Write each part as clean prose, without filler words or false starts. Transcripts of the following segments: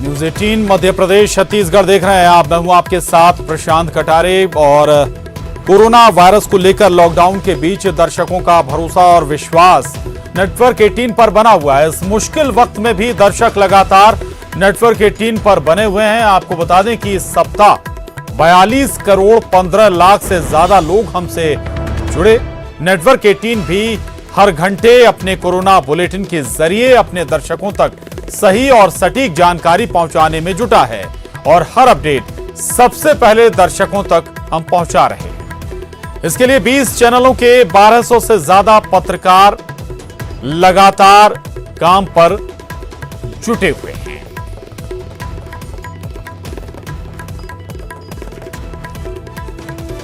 News 18 Madhya Pradesh Chhattisgarh देख रहे हैं आप। मैं हूं आपके साथ प्रशांत कटारे। और कोरोना वायरस को लेकर लॉकडाउन के बीच दर्शकों का भरोसा और विश्वास नेटवर्क 18 पर बना हुआ है। इस मुश्किल वक्त में भी दर्शक लगातार नेटवर्क 18 पर बने हुए हैं। आपको बता दें कि इस सप्ताह 42 करोड़ 15 लाख से ज्यादा लोग हमसे जुड़े। नेटवर्क 18 भी हर घंटे अपने कोरोना बुलेटिन के जरिए अपने दर्शकों तक सही और सटीक जानकारी पहुंचाने में जुटा है और हर अपडेट सबसे पहले दर्शकों तक हम पहुंचा रहे हैं। इसके लिए 20 चैनलों के 1200 से ज्यादा पत्रकार लगातार काम पर जुटे हुए हैं।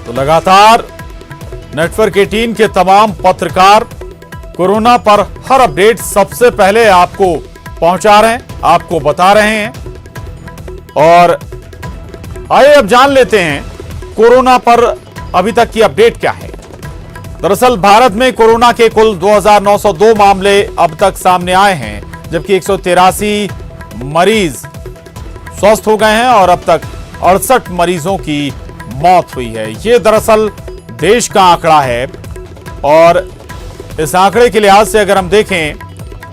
तो लगातार नेटवर्क 18 के तमाम पत्रकार कोरोना पर हर अपडेट सबसे पहले आपको पहुंचा रहे हैं, आपको बता रहे हैं। और आइए अब जान लेते हैं कोरोना पर अभी तक की अपडेट क्या है। दरअसल भारत में कोरोना के कुल 2902 मामले अब तक सामने आए हैं, जबकि 183 मरीज स्वस्थ हो गए हैं और अब तक 68 मरीजों की मौत हुई है। ये दरअसल देश का आंकड़ा है और इस आंकड़े के लिहाज से अगर हम देखें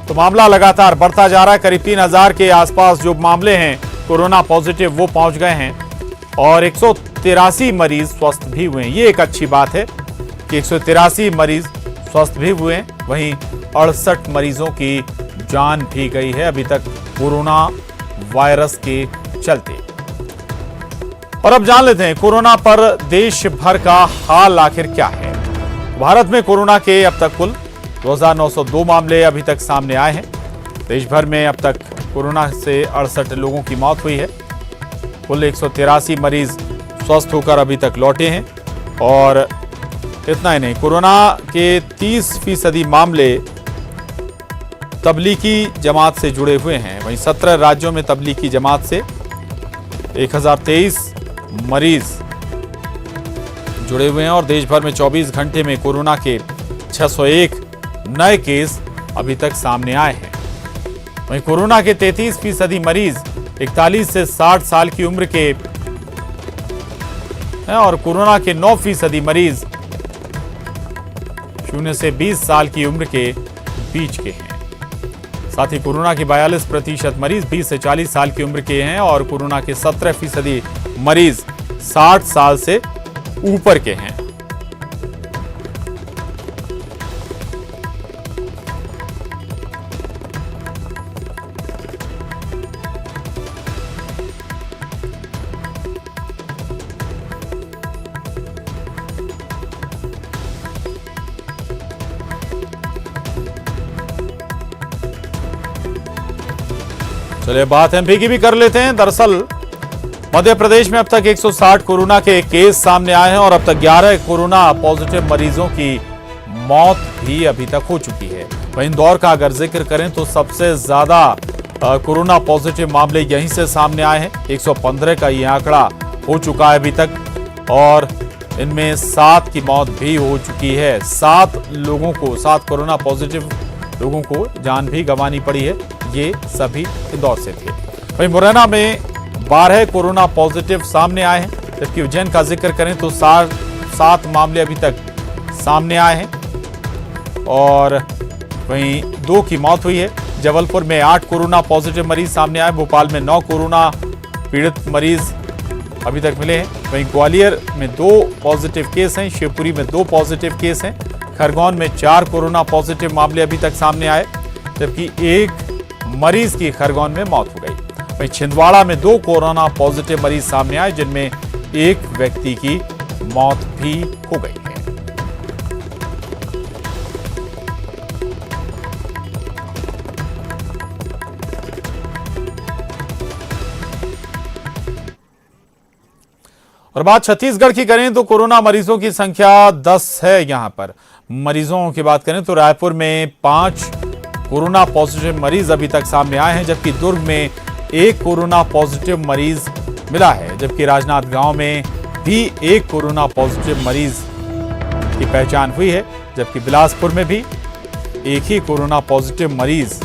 तो मामला लगातार बढ़ता जा रहा है। करीब 3000 के आसपास जो मामले हैं कोरोना पॉजिटिव वो पहुंच गए हैं और 183 मरीज स्वस्थ भी हुए हैं। ये एक अच्छी बात है कि 183 मरीज स्वस्थ भी हुए हैं, वहीं 68 मरीजों की जान भी गई है अभी तक कोरोना वायरस के चलते। और अब जान लेते हैं कोरोना पर देश भर का हाल आखिर क्या है। भारत में कोरोना के अब तक कुल 2902 मामले अभी तक सामने आए हैं। देश भर में अब तक कोरोना से 68 लोगों की मौत हुई है। कुल 183 मरीज स्वस्थ होकर अभी तक लौटे हैं। और इतना ही नहीं, कोरोना के 30% मामले तबलीगी जमात से जुड़े हुए हैं। वहीं 17 राज्यों में तबलीगी जमात से 1023 मरीज जुड़े हुए हैं और देश भर में 24 घंटे में कोरोना के 601 नए केस अभी तक सामने आए हैं। वहीं कोरोना के 33% मरीज 41 से 60 साल की उम्र के हैं और कोरोना के 9% मरीज 0 से 20 साल की उम्र के बीच के हैं। साथ ही कोरोना के 42% मरीज 20 से 40 साल की उम्र के हैं और कोरोना के 17% मरीज 60 साल से ऊपर के हैं। चलिए बात एमपी की भी कर लेते हैं। दरअसल मध्य प्रदेश में अब तक 160 कोरोना के केस सामने आए हैं और अब तक 11 कोरोना पॉजिटिव मरीजों की मौत भी अभी तक हो चुकी है। वहीं इंदौर का अगर जिक्र करें तो सबसे ज्यादा कोरोना पॉजिटिव मामले यहीं से सामने आए हैं। 115 का ये आंकड़ा हो चुका है अभी तक और इनमें 7 की मौत भी हो चुकी है। 7 कोरोना पॉजिटिव लोगों को जान भी गंवानी पड़ी है। ये सभी इंदौर से थे। वहीं मुरैना में 12 कोरोना पॉजिटिव सामने आए हैं, जबकि उज्जैन का जिक्र करें तो 7 मामले अभी तक सामने आए हैं और वहीं 2 की मौत हुई है। जबलपुर में 8 कोरोना पॉजिटिव मरीज सामने आए। भोपाल में 9 कोरोना पीड़ित मरीज अभी तक मिले हैं। वहीं ग्वालियर में 2 पॉजिटिव केस हैं। शिवपुरी में 2 पॉजिटिव केस हैं। खरगोन में 4 कोरोना पॉजिटिव मामले अभी तक सामने आए, जबकि 1 मरीज की खरगोन में मौत हो गई। वहीं छिंदवाड़ा में 2 कोरोना पॉजिटिव मरीज सामने आए, जिनमें 1 व्यक्ति की मौत भी हो गई है। और बात छत्तीसगढ़ की करें तो कोरोना मरीजों की संख्या 10 है। यहां पर मरीजों की बात करें तो रायपुर में 5 कोरोना पॉजिटिव मरीज अभी तक सामने आए हैं, जबकि दुर्ग में 1 कोरोना पॉजिटिव मरीज मिला है। जबकि राजनांदगांव में भी 1 कोरोना पॉजिटिव मरीज की पहचान हुई है, जबकि बिलासपुर में भी एक ही कोरोना पॉजिटिव मरीज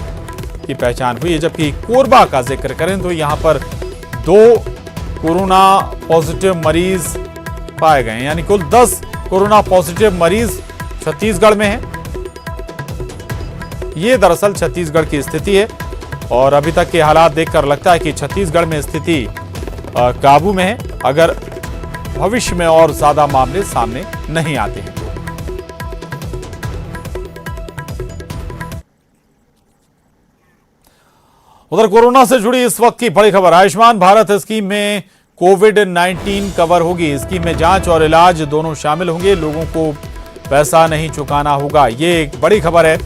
की पहचान हुई है। जबकि कोरबा का जिक्र करें तो यहां पर 2 कोरोना पॉजिटिव मरीज पाए गए, यानी कुल 10 कोरोना पॉजिटिव मरीज छत्तीसगढ़ में हैं। ये दरअसल छत्तीसगढ़ की स्थिति है और अभी तक के हालात देखकर लगता है कि छत्तीसगढ़ में स्थिति काबू में है, अगर भविष्य में और ज्यादा मामले सामने नहीं आते हैं। उधर कोरोना से जुड़ी इस वक्त की बड़ी खबर, आयुष्मान भारत स्कीम में कोविड-19 कवर होगी। स्कीम में जांच और इलाज दोनों शामिल होंगे, लोगों को पैसा नहीं चुकाना होगा। ये एक बड़ी खबर है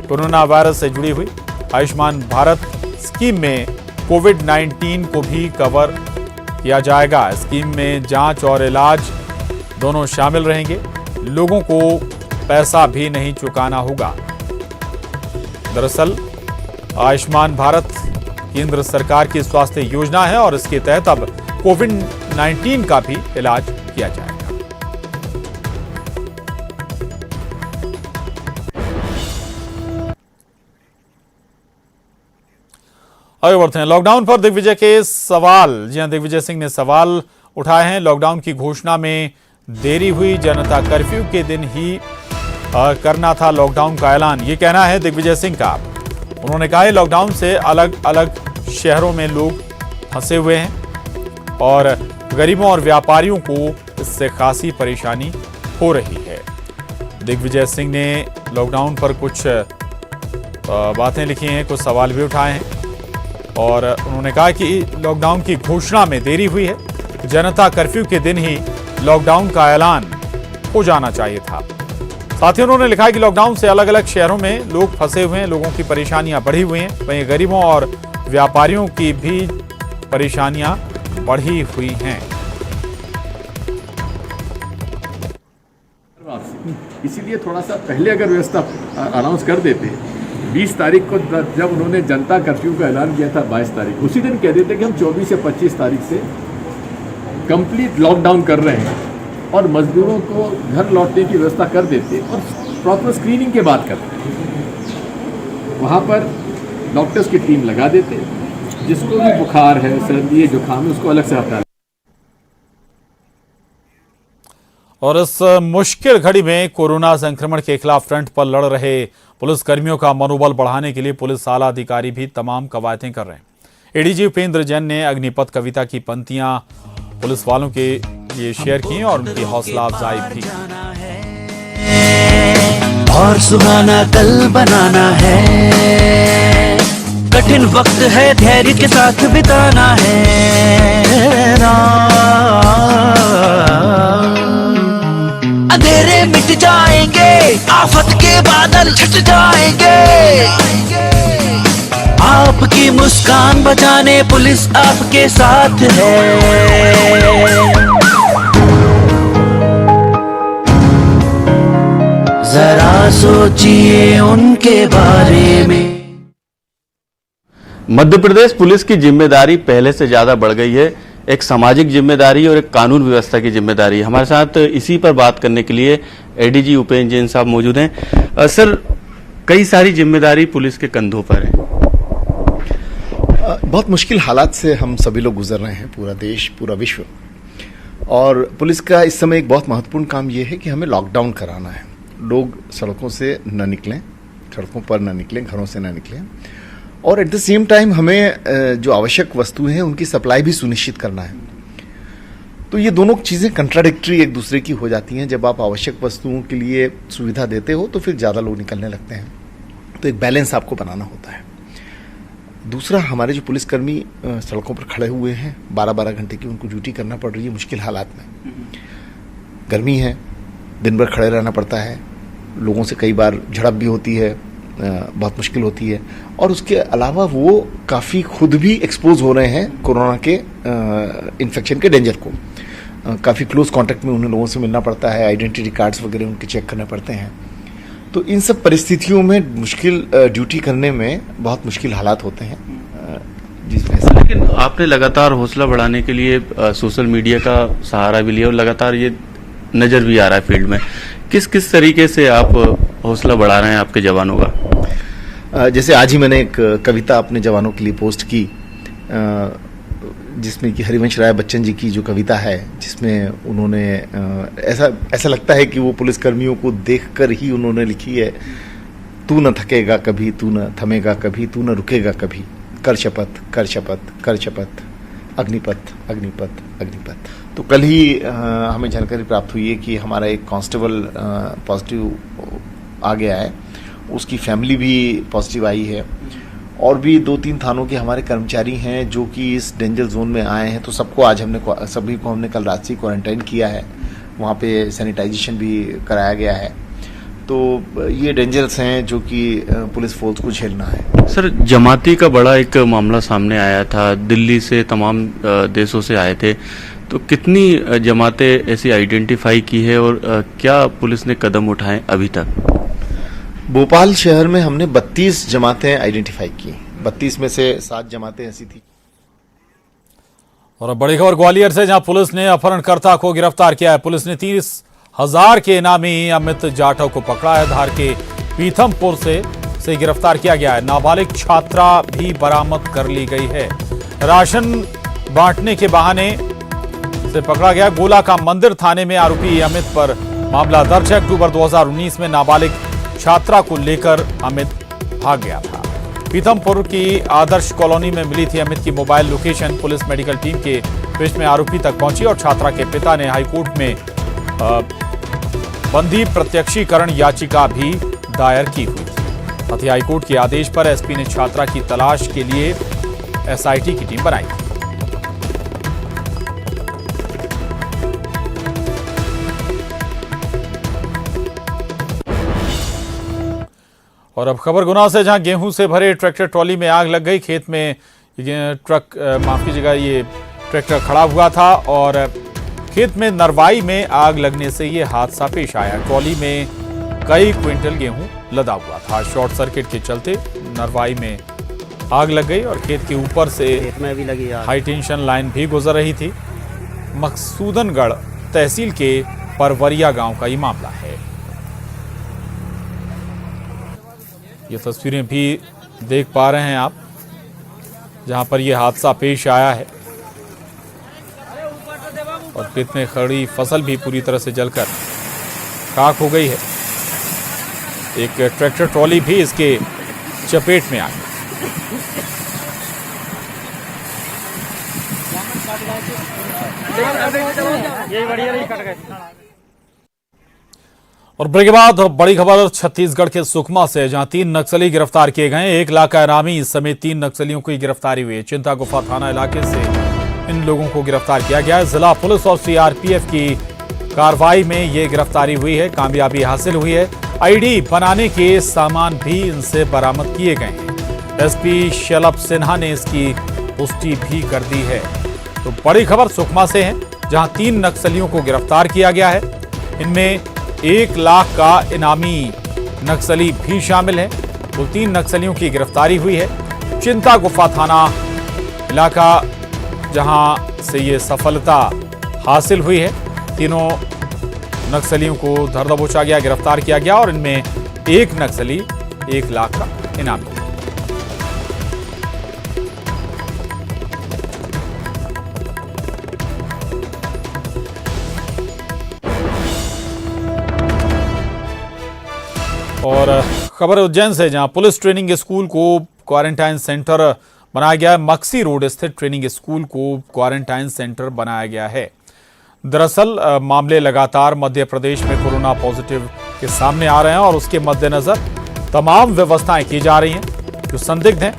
कोरोना वायरस से जुड़ी हुई। आयुष्मान भारत स्कीम में कोविड-19 को भी कवर किया जाएगा। स्कीम में जांच और इलाज दोनों शामिल रहेंगे, लोगों को पैसा भी नहीं चुकाना होगा। दरअसल आयुष्मान भारत केंद्र सरकार की स्वास्थ्य योजना है और इसके तहत अब कोविड-19 का भी इलाज किया जाएगा। आगे बढ़ते हैं। लॉकडाउन पर दिग्विजय के सवाल, जी हां, दिग्विजय सिंह ने सवाल उठाए हैं। लॉकडाउन की घोषणा में देरी हुई, जनता कर्फ्यू के दिन ही करना था लॉकडाउन का ऐलान, ये कहना है दिग्विजय सिंह का। उन्होंने कहा है लॉकडाउन से अलग अलग शहरों में लोग फंसे हुए हैं और गरीबों और व्यापारियों को इससे खासी परेशानी हो रही है। दिग्विजय सिंह ने लॉकडाउन पर कुछ बातें लिखी हैं, कुछ सवाल भी उठाए हैं और उन्होंने कहा कि लॉकडाउन की घोषणा में देरी हुई है, जनता कर्फ्यू के दिन ही लॉकडाउन का ऐलान हो जाना चाहिए था। साथ ही उन्होंने लिखा है कि लॉकडाउन से अलग अलग शहरों में लोग फंसे हुए हैं, लोगों की परेशानियां बढ़ी हुई हैं, वहीं गरीबों और व्यापारियों की भी परेशानियां बढ़ी हुई हैं। इसीलिए थोड़ा सा पहले अगर व्यवस्था अनाउंस कर देते, 20 तारीख को जब उन्होंने जनता कर्फ्यू का ऐलान किया था, 22 तारीख, उसी दिन कह देते कि हम 24 या 25 तारीख से कंप्लीट लॉकडाउन कर रहे हैं और मजदूरों को घर लौटने की व्यवस्था कर देते और प्रॉपर स्क्रीनिंग के बाद करते, वहाँ पर डॉक्टर्स की टीम लगा देते, जिसको भी बुखार है, सर्दी है, जुकाम है, उसको अलग से हटा। और इस मुश्किल घड़ी में कोरोना संक्रमण के खिलाफ फ्रंट पर लड़ रहे पुलिस कर्मियों का मनोबल बढ़ाने के लिए पुलिस आला अधिकारी भी तमाम कवायतें कर रहे हैं। एडीजी उपेंद्र जैन ने अग्निपथ कविता की पंक्तियां पुलिस वालों के लिए शेयर की और उनकी हौसला अफजाई भी। और सुहाना कल बनाना है, कठिन वक्त है धैर्य के साथ बिताना है ना। अंधेरे मिट जाएंगे, आफत के बादल छट जाएंगे, आपकी मुस्कान बचाने पुलिस आपके साथ है। जरा सोचिए उनके बारे में। मध्य प्रदेश पुलिस की जिम्मेदारी पहले से ज्यादा बढ़ गई है, एक सामाजिक जिम्मेदारी और एक कानून व्यवस्था की जिम्मेदारी। हमारे साथ इसी पर बात करने के लिए एडीजी उपेंद्र जैन साहब मौजूद हैं। सर, कई सारी जिम्मेदारी पुलिस के कंधों पर है। बहुत मुश्किल हालात से हम सभी लोग गुजर रहे हैं, पूरा देश, पूरा विश्व। और पुलिस का इस समय एक बहुत महत्वपूर्ण काम यह है कि हमें लॉकडाउन कराना है। लोग सड़कों से न निकलें, सड़कों पर न निकलें, घरों से न निकलें, और एट द सेम टाइम हमें जो आवश्यक वस्तुएं हैं उनकी सप्लाई भी सुनिश्चित करना है। तो ये दोनों चीज़ें कंट्राडिक्टरी एक दूसरे की हो जाती हैं। जब आप आवश्यक वस्तुओं के लिए सुविधा देते हो तो फिर ज़्यादा लोग निकलने लगते हैं, तो एक बैलेंस आपको बनाना होता है। दूसरा, हमारे जो पुलिसकर्मी सड़कों पर खड़े हुए हैं, 12-12 घंटे की उनको ड्यूटी करना पड़ रही है मुश्किल हालात में। गर्मी है, दिन भर खड़े रहना पड़ता है, लोगों से कई बार झड़प भी होती है, बहुत मुश्किल होती है। और उसके अलावा वो काफ़ी खुद भी एक्सपोज हो रहे हैं कोरोना के इन्फेक्शन के डेंजर को। काफ़ी क्लोज कांटेक्ट में उन लोगों से मिलना पड़ता है, आइडेंटिटी कार्ड्स वगैरह उनके चेक करने पड़ते हैं। तो इन सब परिस्थितियों में मुश्किल ड्यूटी करने में बहुत मुश्किल हालात होते हैं, जिस वजह से। लेकिन आपने लगातार हौसला बढ़ाने के लिए सोशल मीडिया का सहारा भी लिया और लगातार ये नज़र भी आ रहा है फील्ड में। किस किस तरीके से आप हौसला बढ़ा रहे हैं आपके जवानों का? जैसे आज ही मैंने एक कविता अपने जवानों के लिए पोस्ट की, जिसमें कि हरिवंश राय बच्चन जी की जो कविता है, जिसमें उन्होंने ऐसा लगता है कि वो पुलिसकर्मियों को देखकर ही उन्होंने लिखी है, तू न थकेगा कभी, तू न थमेगा कभी, तू न रुकेगा कभी, कर शपथ कर शपथ कर शपथ, अग्निपथ अग्निपथ अग्निपथ। तो कल ही हमें जानकारी प्राप्त हुई है कि हमारा एक कांस्टेबल पॉजिटिव आ गया है, उसकी फैमिली भी पॉजिटिव आई है, और भी 2-3 थानों के हमारे कर्मचारी हैं जो कि इस डेंजर जोन में आए हैं। तो सबको आज सभी को हमने कल रात से क्वारंटाइन किया है, वहाँ पे सैनिटाइजेशन भी कराया गया है। तो ये डेंजर्स हैं जो कि पुलिस फोर्स को झेलना है। सर, जमाती का बड़ा एक मामला सामने आया था, दिल्ली से तमाम देशों से आए थे, तो कितनी जमातें ऐसी आइडेंटिफाई की है और क्या पुलिस ने कदम उठाए अभी तक? भोपाल शहर में हमने 32 जमातें आइडेंटिफाई की, 32 में से 7 जमातें ऐसी थी। और अब बड़ी खबर ग्वालियर से, जहां पुलिस ने अपहरणकर्ता को गिरफ्तार किया है। पुलिस ने 30,000 के इनामी अमित जाटव को पकड़ा है। धार के पीथमपुर से गिरफ्तार किया गया है। नाबालिग छात्रा भी बरामद कर ली गई है। राशन बांटने के बहाने से पकड़ा गया। गोला का मंदिर थाने में आरोपी अमित पर मामला दर्ज है। अक्टूबर 2019 में नाबालिग छात्रा को लेकर अमित भाग गया था। पीथमपुर की आदर्श कॉलोनी में मिली थी अमित की mobile location. Police medical team के बीच में आरोपी तक पहुंची और छात्रा के पिता ने हाईकोर्ट में बंदी प्रत्यक्षीकरण याचिका भी दायर की हुई थी। साथ ही हाईकोर्ट के आदेश पर एसपी ने छात्रा की तलाश के लिए एसआईटी की टीम बनाई थी। और अब खबर गुना से, जहां गेहूं से भरे ट्रैक्टर ट्रॉली में आग लग गई। खेत में ये ट्रैक्टर खड़ा हुआ था और खेत में नरवाई में आग लगने से ये हादसा पेश आया। ट्रॉली में कई क्विंटल गेहूं लदा हुआ था। शॉर्ट सर्किट के चलते नरवाई में आग लग गई और खेत के ऊपर से में भी लगी आग। हाई टेंशन लाइन भी गुजर रही थी। मकसूदनगढ़ तहसील के परवरिया गांव का ये मामला है। ये तस्वीरें भी देख पा रहे हैं आप, जहां पर यह हादसा पेश आया है और खेत में खड़ी फसल भी पूरी तरह से जलकर खाक हो गई है। एक ट्रैक्टर ट्रॉली भी इसके चपेट में आ गई। और ब्रेक के बाद बड़ी खबर छत्तीसगढ़ के सुकमा से, जहां 3 नक्सली गिरफ्तार किए गए। 1 लाख का इनामी समेत 3 नक्सलियों की गिरफ्तारी हुई है। चिंता गुफा थाना इलाके से इन लोगों को गिरफ्तार किया गया है। जिला पुलिस और सीआरपीएफ की कार्रवाई में ये गिरफ्तारी हुई है, कामयाबी हासिल हुई है। आईडी बनाने के सामान भी इनसे बरामद किए गए हैं। एसपी शलभ सिन्हा ने इसकी पुष्टि भी कर दी है। तो बड़ी खबर सुकमा से है, जहां 3 नक्सलियों को गिरफ्तार किया गया है। इनमें 1 लाख का इनामी नक्सली भी शामिल है। तो 3 नक्सलियों की गिरफ्तारी हुई है। चिंता गुफा थाना इलाका जहां से ये सफलता हासिल हुई है। तीनों नक्सलियों को धर दबोचा गया, गिरफ्तार किया गया और इनमें 1 नक्सली 1 लाख का इनामी। और खबर उज्जैन से, जहां पुलिस ट्रेनिंग स्कूल को क्वारंटाइन सेंटर बनाया गया है। मक्सी रोड स्थित ट्रेनिंग स्कूल को क्वारंटाइन सेंटर बनाया गया है। दरअसल मामले लगातार मध्य प्रदेश में कोरोना पॉजिटिव के सामने आ रहे हैं और उसके मद्देनजर तमाम व्यवस्थाएं की जा रही हैं। जो संदिग्ध हैं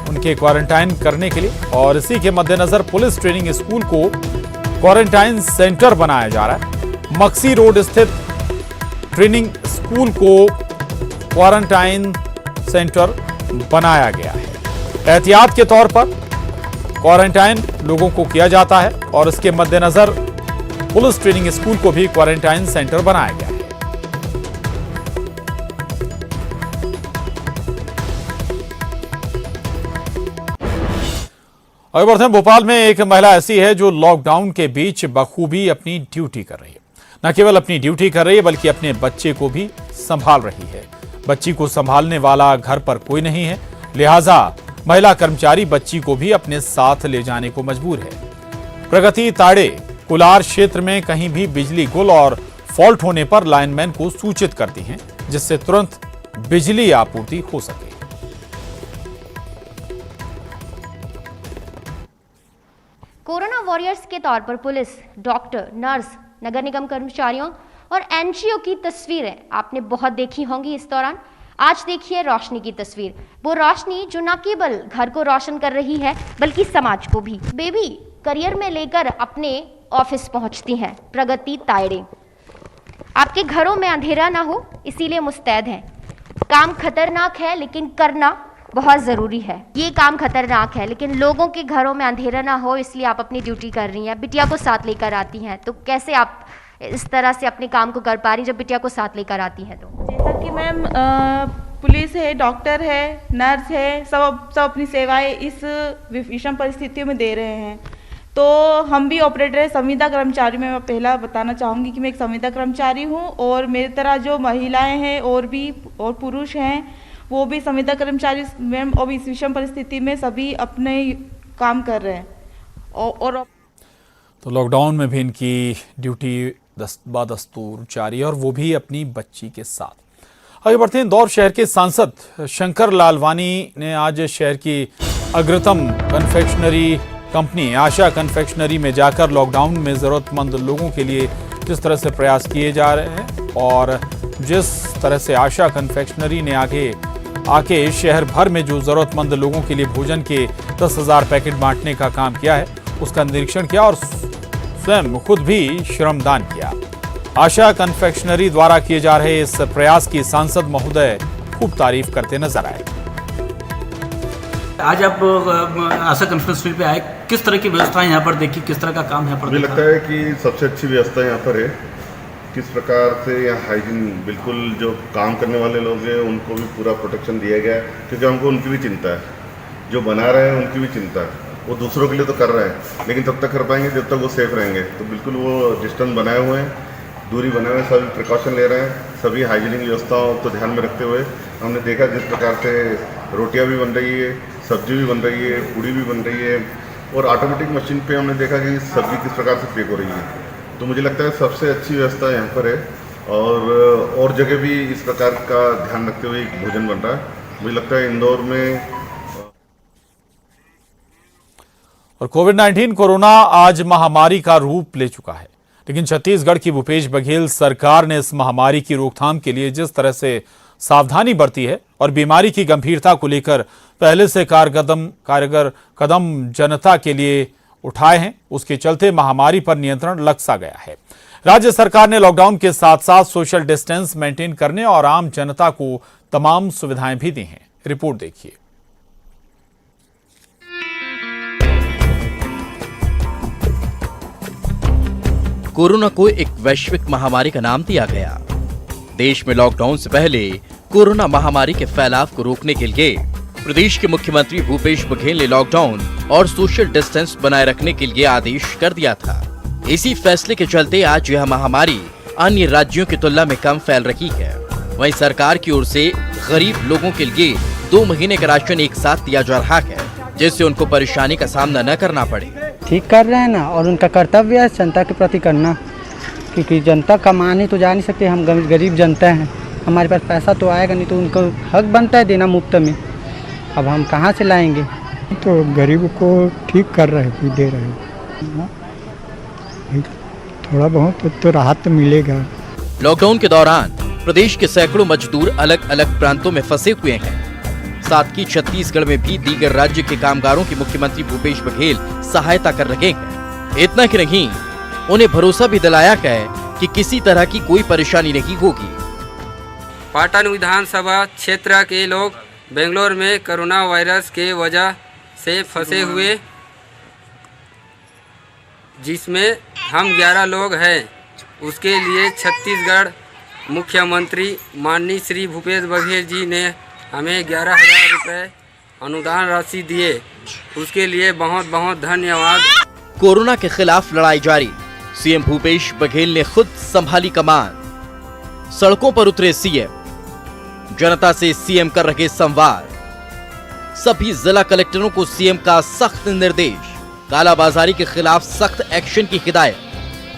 उनके क्वारंटाइन करने के लिए, और इसी के मद्देनजर पुलिस ट्रेनिंग स्कूल को क्वारंटाइन सेंटर बनाया जा रहा है। मक्सी रोड स्थित ट्रेनिंग स्कूल को क्वारंटाइन सेंटर बनाया गया है। एहतियात के तौर पर क्वारंटाइन लोगों को किया जाता है और इसके मद्देनजर पुलिस ट्रेनिंग स्कूल को भी क्वारंटाइन सेंटर बनाया गया है। आगे बढ़ते हैं। भोपाल में एक महिला ऐसी है जो लॉकडाउन के बीच बखूबी अपनी ड्यूटी कर रही है। न केवल अपनी ड्यूटी कर रही है बल्कि अपने बच्चे को भी संभाल रही है। बच्ची को संभालने वाला घर पर कोई नहीं है, लिहाजा महिला कर्मचारी बच्ची को भी अपने साथ ले जाने को मजबूर है। प्रगति ताड़े कुलार क्षेत्र में कहीं भी बिजली गुल और फॉल्ट होने पर लाइनमैन को सूचित करती हैं, जिससे तुरंत बिजली आपूर्ति हो सके। कोरोना वॉरियर्स के तौर पर पुलिस, डॉक्टर, नर्स, नगर निगम कर्मचारियों और एनजीओ की तस्वीरें आपने बहुत देखी होंगी इस दौरान। आज देखिए रोशनी की तस्वीर, वो रोशनी जो न केवल घर को रोशन कर रही है बल्कि समाज को भी। बेबी करियर में लेकर अपने ऑफिस पहुंचती हैं प्रगति तायड़े। आपके घरों में अंधेरा ना हो इसीलिए मुस्तैद हैं। काम खतरनाक है लेकिन करना बहुत ज़रूरी है। ये काम खतरनाक है लेकिन लोगों के घरों में अंधेरा ना हो इसलिए आप अपनी ड्यूटी कर रही हैं। बिटिया को साथ लेकर आती हैं, तो कैसे आप इस तरह से अपने काम को कर पा रही जब बिटिया को साथ लेकर आती हैं? तो जैसा कि मैम पुलिस है, डॉक्टर है, नर्स है, सब अपनी सेवाएं इस विषम परिस्थितियों में दे रहे हैं। तो हम भी ऑपरेटर है, संविदा कर्मचारी में मैं पहला बताना चाहूँगी कि मैं एक संविदा कर्मचारी हूँ और मेरी तरह जो महिलाएं हैं और पुरुष हैं वो भी संविदा कर्मचारी मैम, और इस विषम परिस्थिति में सभी अपने काम कर रहे हैं। और तो लॉकडाउन में भी इनकी ड्यूटी बदस्तूर जारी है और वो भी अपनी बच्ची के साथ। आगे बढ़ते हैं, इंदौर शहर के सांसद शंकर लालवानी ने आज शहर की अग्रतम कन्फेक्शनरी कंपनी आशा कन्फेक्शनरी में जाकर लॉकडाउन में ज़रूरतमंद लोगों के लिए जिस तरह से प्रयास किए जा रहे हैं और जिस तरह से आशा कन्फेक्शनरी ने आके शहर भर में जो ज़रूरतमंद लोगों के लिए भोजन के 10,000 पैकेट बांटने का काम किया है, उसका निरीक्षण किया और स्वयं खुद भी श्रमदान किया। आशा कन्फेक्शनरी द्वारा किए जा रहे इस प्रयास की सांसद महोदय खूब तारीफ करते नजर आए। आज आप आशा कन्फेक्शनरी पे आए, किस तरह की व्यवस्था यहाँ पर देखी, किस तरह का काम यहाँ पर? मुझे लगता है कि सबसे अच्छी व्यवस्था यहाँ पर है। किस प्रकार से यहाँ हाइजीन, बिल्कुल जो काम करने वाले लोग हैं उनको भी पूरा प्रोटेक्शन दिया गया है, क्योंकि हमको उनकी भी चिंता है, जो बना रहे हैं उनकी भी चिंता है। वो दूसरों के लिए तो कर रहे हैं लेकिन तब तक कर पाएंगे जब तक वो सेफ रहेंगे। तो बिल्कुल वो डिस्टेंस बनाए हुए हैं, दूरी बनाए हुए, सभी प्रिकॉशन ले रहे हैं। सभी हाइजीनिक व्यवस्थाओं को ध्यान में रखते हुए हमने देखा जिस प्रकार से रोटियां भी बन रही है, सब्जी भी बन रही है, पूड़ी भी बन रही है और ऑटोमेटिक मशीन पे हमने देखा कि सब्जी किस प्रकार से पैक हो रही है। तो मुझे लगता है सबसे अच्छी व्यवस्था यहाँ पर है और जगह भी इस प्रकार का ध्यान रखते हुए भोजन बन रहा है। मुझे लगता है इंदौर में। और कोविड-19 कोरोना आज महामारी का रूप ले चुका है, लेकिन छत्तीसगढ़ की भूपेश बघेल सरकार ने इस महामारी की रोकथाम के लिए जिस तरह से सावधानी बरती है और बीमारी की गंभीरता को लेकर पहले से कारगर कदम जनता के लिए उठाए हैं, उसके चलते महामारी पर नियंत्रण लग सा गया है। राज्य सरकार ने लॉकडाउन के साथ साथ सोशल डिस्टेंस मेंटेन करने और आम जनता को तमाम सुविधाएं भी दी हैं। रिपोर्ट देखिए। कोरोना को एक वैश्विक महामारी का नाम दिया गया। देश में लॉकडाउन से पहले कोरोना महामारी के फैलाव को रोकने के लिए प्रदेश के मुख्यमंत्री भूपेश बघेल ने लॉकडाउन और सोशल डिस्टेंस बनाए रखने के लिए आदेश कर दिया था। इसी फैसले के चलते आज यह महामारी अन्य राज्यों की तुलना में कम फैल रही है। वहीं सरकार की ओर से गरीब लोगों के लिए 2 महीने का राशन एक साथ दिया जा रहा है, जिससे उनको परेशानी का सामना न करना पड़े। ठीक कर रहे हैं ना, और उनका कर्तव्य है जनता के प्रति करना, क्योंकि जनता कमाने तो जा नहीं सकते, हम गरीब जनता हैं, हमारे पास पैसा तो आएगा नहीं, तो उनको हक बनता है देना मुफ्त में। अब हम कहाँ से लाएंगे? तो गरीब को ठीक कर रहे हैं, दे रहे हैं, थोड़ा बहुत तो राहत मिलेगा। लॉकडाउन के दौरान प्रदेश के सैकड़ों मजदूर अलग अलग प्रांतों में फंसे हुए हैं। साथ ही छत्तीसगढ़ में भी दीगर राज्य के कामगारों की मुख्यमंत्री भूपेश बघेल सहायता कर रहे हैं। इतना ही नहीं, उन्हें भरोसा भी दिलाया गया है कि किसी तरह की कोई परेशानी नहीं होगी। पाटन विधानसभा क्षेत्र के लोग बेंगलोर में कोरोना वायरस के वजह से फंसे हुए, जिसमें हम 11 लोग हैं, उसके लिए छत्तीसगढ़ मुख्यमंत्री माननीय श्री भूपेश बघेल जी ने हमें 11,000 रुपये अनुदान राशि दिए, उसके लिए बहुत बहुत धन्यवाद। कोरोना के खिलाफ लड़ाई जारी, सीएम भूपेश बघेल ने खुद संभाली कमान। सड़कों पर उतरे सीएम, जनता से सीएम कर रहे संवाद। सभी जिला कलेक्टरों को सीएम का सख्त निर्देश, कालाबाजारी के खिलाफ सख्त एक्शन की हिदायत।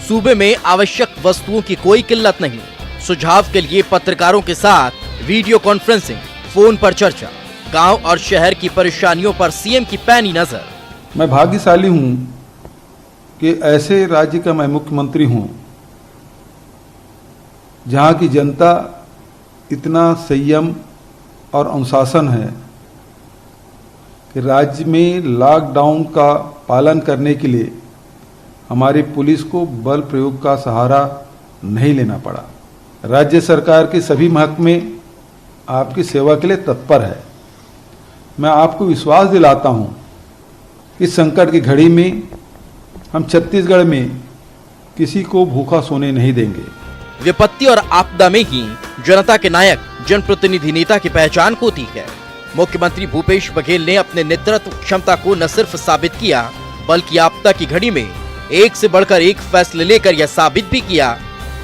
सूबे में आवश्यक वस्तुओं की कोई किल्लत नहीं। सुझाव के लिए पत्रकारों के साथ वीडियो कॉन्फ्रेंसिंग, फोन पर चर्चा। गांव और शहर की परेशानियों पर सीएम की पैनी नजर। मैं भाग्यशाली हूं कि ऐसे राज्य का मैं मुख्यमंत्री हूं जहां की जनता इतना संयम और अनुशासन है कि राज्य में लॉकडाउन का पालन करने के लिए हमारी पुलिस को बल प्रयोग का सहारा नहीं लेना पड़ा। राज्य सरकार के सभी महकमे आपकी सेवा के लिए तत्पर है। मैं आपको विश्वास दिलाता हूं, इस संकट की घड़ी में हम छत्तीसगढ़ में किसी को भूखा सोने नहीं देंगे। विपत्ति और आपदा में ही जनता के नायक, जनप्रतिनिधि नेता की पहचान होती है। मुख्यमंत्री भूपेश बघेल ने अपने नेतृत्व क्षमता को न सिर्फ साबित किया, बल्कि आपदा की घड़ी में एक से बढ़कर एक फैसले लेकर यह साबित भी किया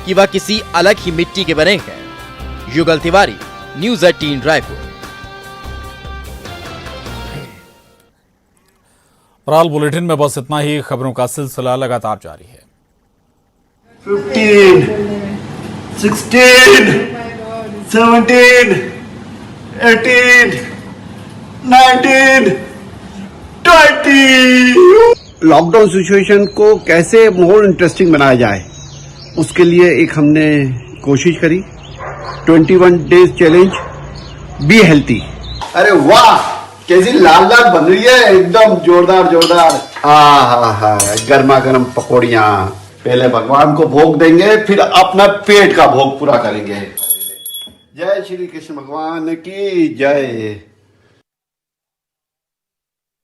कि वह किसी अलग ही मिट्टी के बने हैं। युगल तिवारी, न्यूज़ 18 रायपुर। बहरहाल बुलेटिन में बस इतना ही। खबरों का सिलसिला लगातार जारी है। 15, 16, 17, 18, 19, 20। लॉकडाउन सिचुएशन को कैसे मोर इंटरेस्टिंग बनाया जाए, उसके लिए एक हमने कोशिश करी। 21 डेज चैलेंज, बी हेल्थी। अरे वाह, कैसी लाल लाल बन रही है, एकदम जोरदार जोरदार। हा, गर्मा गर्म पकौड़ियाँ। पहले भगवान को भोग देंगे, फिर अपना पेट का भोग पूरा करेंगे। जय श्री कृष्ण भगवान की जय।